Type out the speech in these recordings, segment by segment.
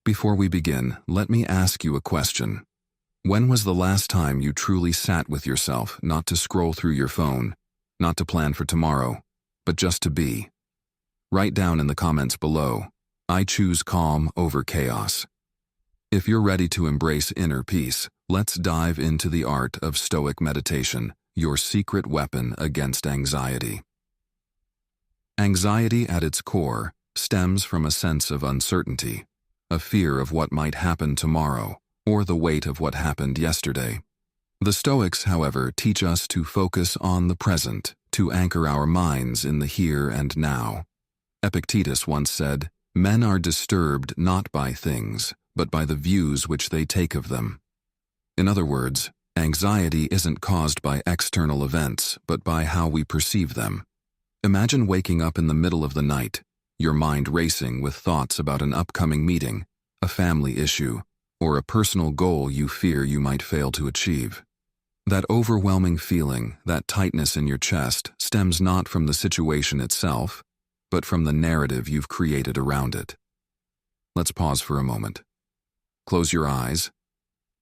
Before we begin, let me ask you a question. When was the last time you truly sat with yourself, not to scroll through your phone, not to plan for tomorrow, but just to be? Write down in the comments below, I choose calm over chaos. If you're ready to embrace inner peace, let's dive into the art of Stoic meditation, your secret weapon against anxiety. Anxiety at its core stems from a sense of uncertainty, a fear of what might happen tomorrow, or the weight of what happened yesterday. The Stoics, however, teach us to focus on the present, to anchor our minds in the here and now. Epictetus once said, "Men are disturbed not by things, but by the views which they take of them." In other words, anxiety isn't caused by external events, but by how we perceive them. Imagine waking up in the middle of the night, your mind racing with thoughts about an upcoming meeting, a family issue, or a personal goal you fear you might fail to achieve. That overwhelming feeling, that tightness in your chest, stems not from the situation itself, but from the narrative you've created around it. Let's pause for a moment. Close your eyes,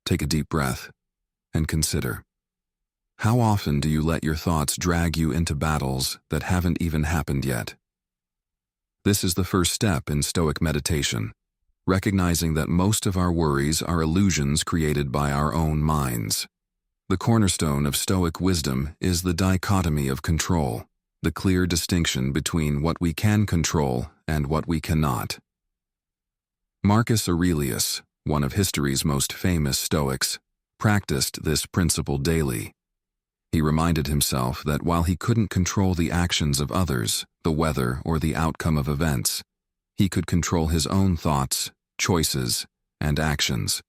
take a deep breath, and consider. How often do you let your thoughts drag you into battles that haven't even happened yet? This is the first step in Stoic meditation, recognizing that most of our worries are illusions created by our own minds. The cornerstone of Stoic wisdom is the dichotomy of control, the clear distinction between what we can control and what we cannot. Marcus Aurelius, one of history's most famous Stoics, practiced this principle daily. He reminded himself that while he couldn't control the actions of others, the weather, or the outcome of events, he could control his own thoughts, choices, and actions.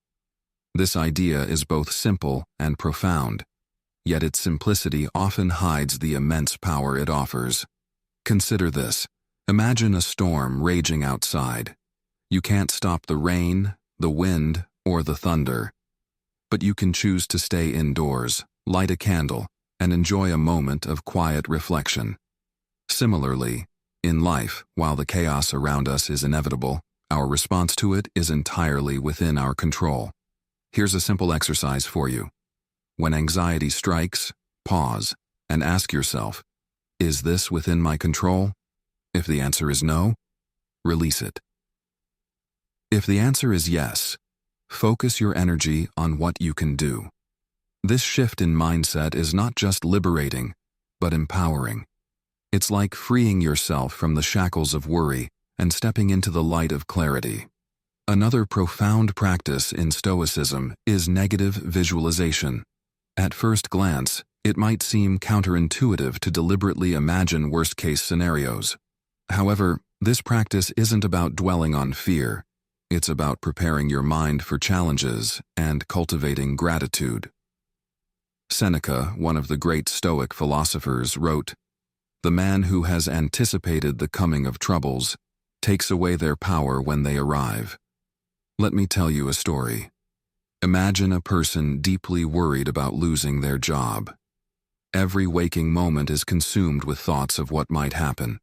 This idea is both simple and profound, yet its simplicity often hides the immense power it offers. Consider this. Imagine a storm raging outside. You can't stop the rain, the wind, or the thunder. But you can choose to stay indoors, light a candle, and enjoy a moment of quiet reflection. Similarly, in life, while the chaos around us is inevitable, our response to it is entirely within our control. Here's a simple exercise for you. When anxiety strikes, pause and ask yourself, is this within my control? If the answer is no, release it. If the answer is yes, focus your energy on what you can do. This shift in mindset is not just liberating, but empowering. It's like freeing yourself from the shackles of worry and stepping into the light of clarity. Another profound practice in Stoicism is negative visualization. At first glance, it might seem counterintuitive to deliberately imagine worst-case scenarios. However, this practice isn't about dwelling on fear. It's about preparing your mind for challenges and cultivating gratitude. Seneca, one of the great Stoic philosophers, wrote, "The man who has anticipated the coming of troubles takes away their power when they arrive." Let me tell you a story. Imagine a person deeply worried about losing their job. Every waking moment is consumed with thoughts of what might happen.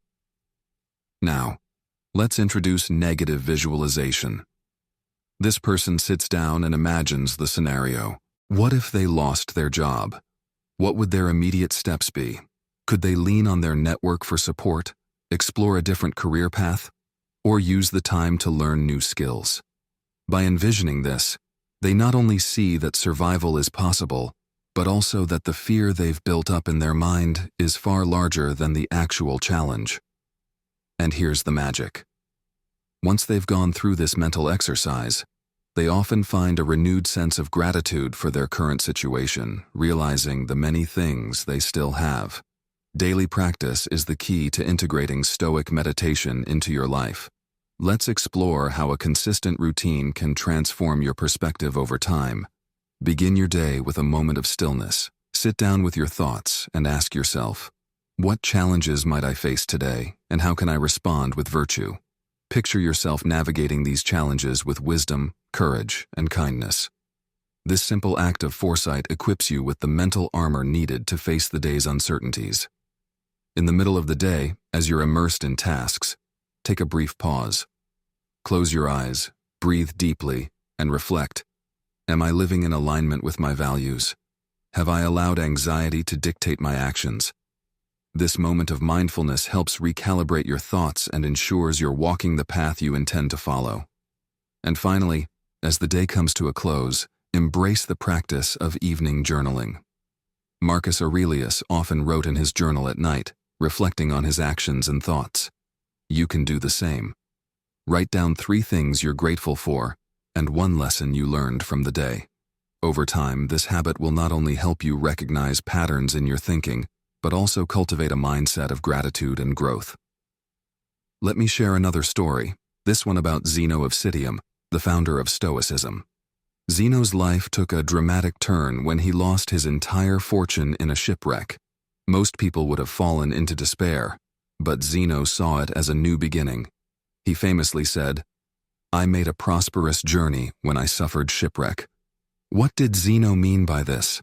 Now, let's introduce negative visualization. This person sits down and imagines the scenario. What if they lost their job? What would their immediate steps be? Could they lean on their network for support, explore a different career path, or use the time to learn new skills? By envisioning this, they not only see that survival is possible, but also that the fear they've built up in their mind is far larger than the actual challenge. And here's the magic. Once they've gone through this mental exercise, they often find a renewed sense of gratitude for their current situation, realizing the many things they still have. Daily practice is the key to integrating Stoic meditation into your life. Let's explore how a consistent routine can transform your perspective over time. Begin your day with a moment of stillness. Sit down with your thoughts and ask yourself, what challenges might I face today, and how can I respond with virtue? Picture yourself navigating these challenges with wisdom, courage, and kindness. This simple act of foresight equips you with the mental armor needed to face the day's uncertainties. In the middle of the day, as you're immersed in tasks, take a brief pause. Close your eyes, Breathe deeply and reflect. Am I living in alignment with my values? Have I allowed anxiety to dictate my actions? This moment of mindfulness helps recalibrate your thoughts and ensures you're walking the path you intend to follow. And finally, as the day comes to a close, embrace the practice of evening journaling. Marcus Aurelius often wrote in his journal at night, reflecting on his actions and thoughts. You can do the same. Write down 3 things you're grateful for and 1 lesson you learned from the day. Over time, this habit will not only help you recognize patterns in your thinking, but also cultivate a mindset of gratitude and growth. Let me share another story, this one about Zeno of Citium, the founder of Stoicism. Zeno's life took a dramatic turn when he lost his entire fortune in a shipwreck. Most people would have fallen into despair, but Zeno saw it as a new beginning. He famously said, "I made a prosperous journey when I suffered shipwreck." What did Zeno mean by this?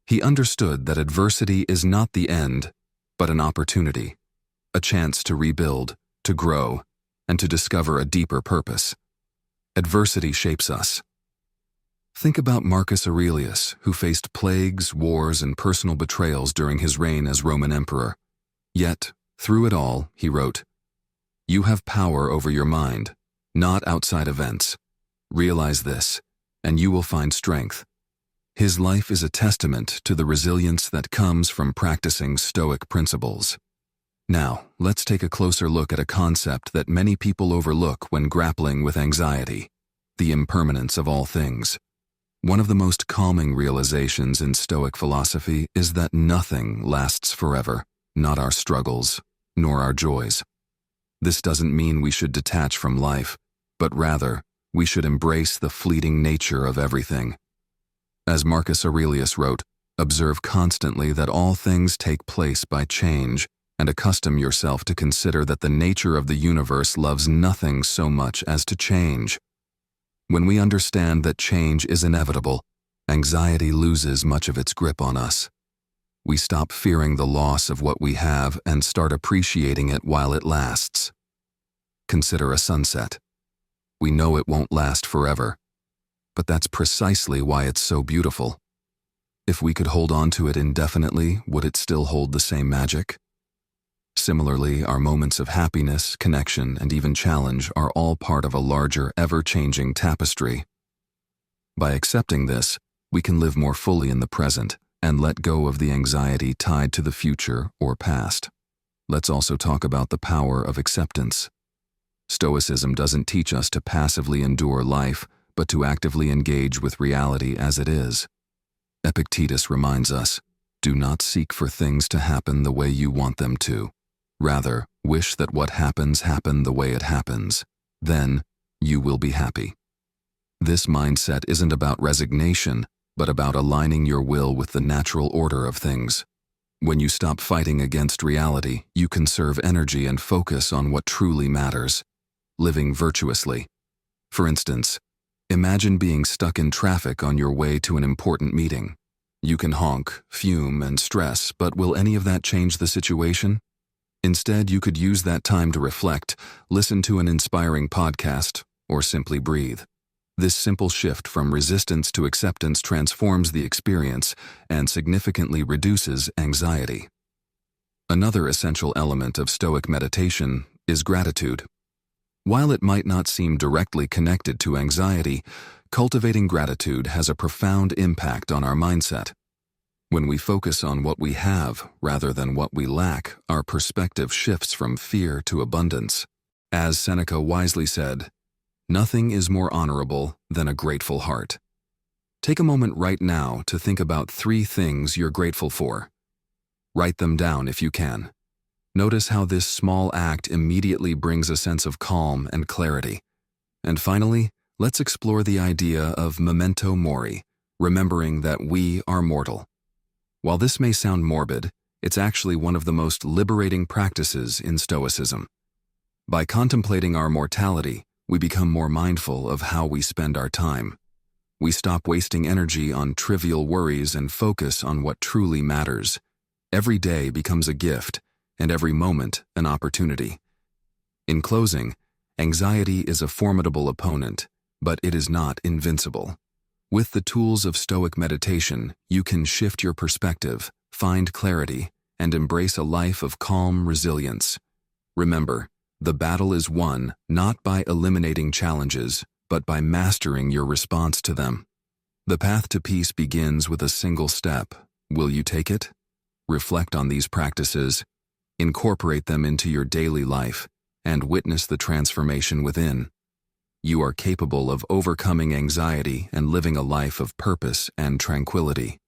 He understood that adversity is not the end, but an opportunity, a chance to rebuild, to grow, and to discover a deeper purpose. Adversity shapes us. Think about Marcus Aurelius, who faced plagues, wars, and personal betrayals during his reign as Roman emperor. Yet, through it all, he wrote, "You have power over your mind, not outside events. Realize this, and you will find strength." His life is a testament to the resilience that comes from practicing Stoic principles. Now, let's take a closer look at a concept that many people overlook when grappling with anxiety: the impermanence of all things. One of the most calming realizations in Stoic philosophy is that nothing lasts forever, not our struggles, nor our joys. This doesn't mean we should detach from life, but rather, we should embrace the fleeting nature of everything. As Marcus Aurelius wrote, observe constantly that all things take place by change, and accustom yourself to consider that the nature of the universe loves nothing so much as to change. When we understand that change is inevitable, anxiety loses much of its grip on us. We stop fearing the loss of what we have and start appreciating it while it lasts. Consider a sunset. We know it won't last forever, but that's precisely why it's so beautiful. If we could hold on to it indefinitely, would it still hold the same magic? Similarly, our moments of happiness, connection, and even challenge are all part of a larger, ever-changing tapestry. By accepting this, we can live more fully in the present and let go of the anxiety tied to the future or past. Let's also talk about the power of acceptance. Stoicism doesn't teach us to passively endure life, but to actively engage with reality as it is. Epictetus reminds us, do not seek for things to happen the way you want them to. Rather, wish that what happens happen the way it happens. Then, you will be happy. This mindset isn't about resignation, but about aligning your will with the natural order of things. When you stop fighting against reality, you conserve energy and focus on what truly matters, living virtuously. For instance, imagine being stuck in traffic on your way to an important meeting. You can honk, fume, and stress, but will any of that change the situation? Instead, you could use that time to reflect, listen to an inspiring podcast, or simply breathe. This simple shift from resistance to acceptance transforms the experience and significantly reduces anxiety. Another essential element of Stoic meditation is gratitude. While it might not seem directly connected to anxiety, cultivating gratitude has a profound impact on our mindset. When we focus on what we have rather than what we lack, our perspective shifts from fear to abundance. As Seneca wisely said, "Nothing is more honorable than a grateful heart." Take a moment right now to think about 3 things you're grateful for. Write them down if you can. Notice how this small act immediately brings a sense of calm and clarity. And finally, let's explore the idea of memento mori, remembering that we are mortal. While this may sound morbid, it's actually one of the most liberating practices in Stoicism. By contemplating our mortality, we become more mindful of how we spend our time. We stop wasting energy on trivial worries and focus on what truly matters. Every day becomes a gift, and every moment an opportunity. In closing, anxiety is a formidable opponent, but it is not invincible. With the tools of Stoic meditation, you can shift your perspective, find clarity, and embrace a life of calm resilience. Remember, the battle is won not by eliminating challenges, but by mastering your response to them. The path to peace begins with a single step. Will you take it? Reflect on these practices, incorporate them into your daily life, and witness the transformation within. You are capable of overcoming anxiety and living a life of purpose and tranquility.